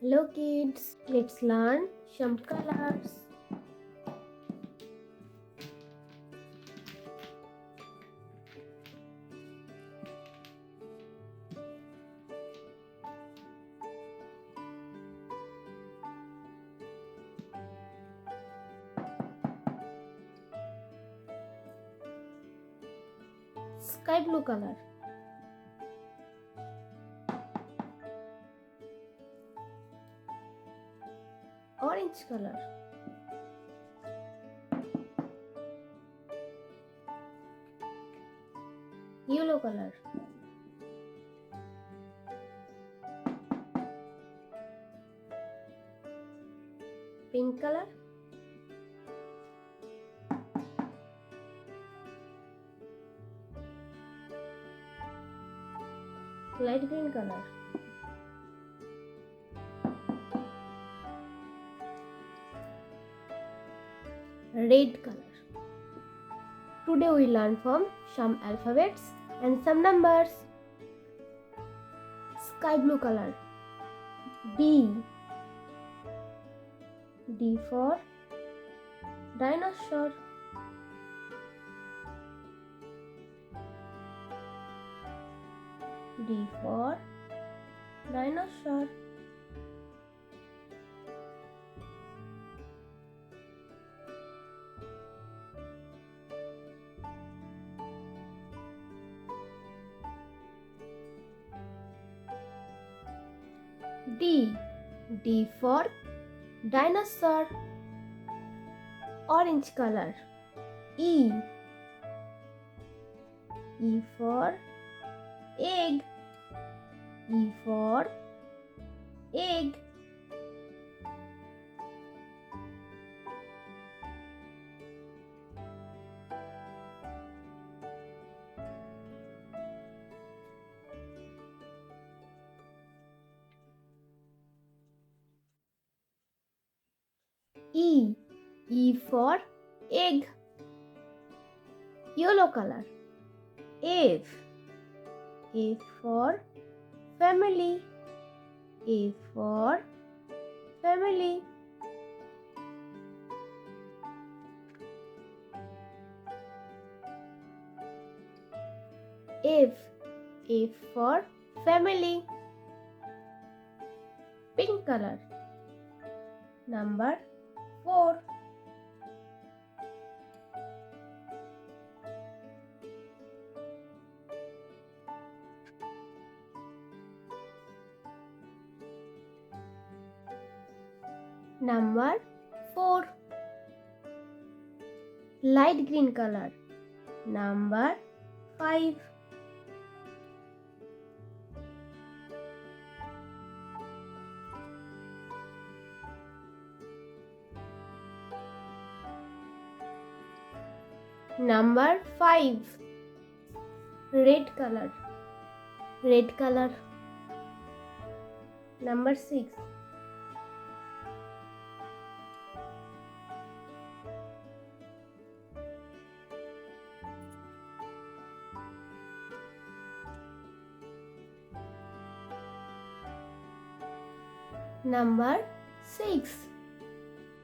Hello kids, let's learn some colors. Sky blue color, orange color, yellow color, pink color, light green color, red color. Today we learn from some alphabets and some numbers. Sky blue color, D. D for dinosaur. D for dinosaur. D. D for dinosaur. Orange color, E. E for egg. E for egg. E. E for egg. Yellow color, F. F for family. F for family. F. F for family. Pink color, number 4. Number 4. Light green color, number 5. Number 5. Red color, red color, number 6. Number 6.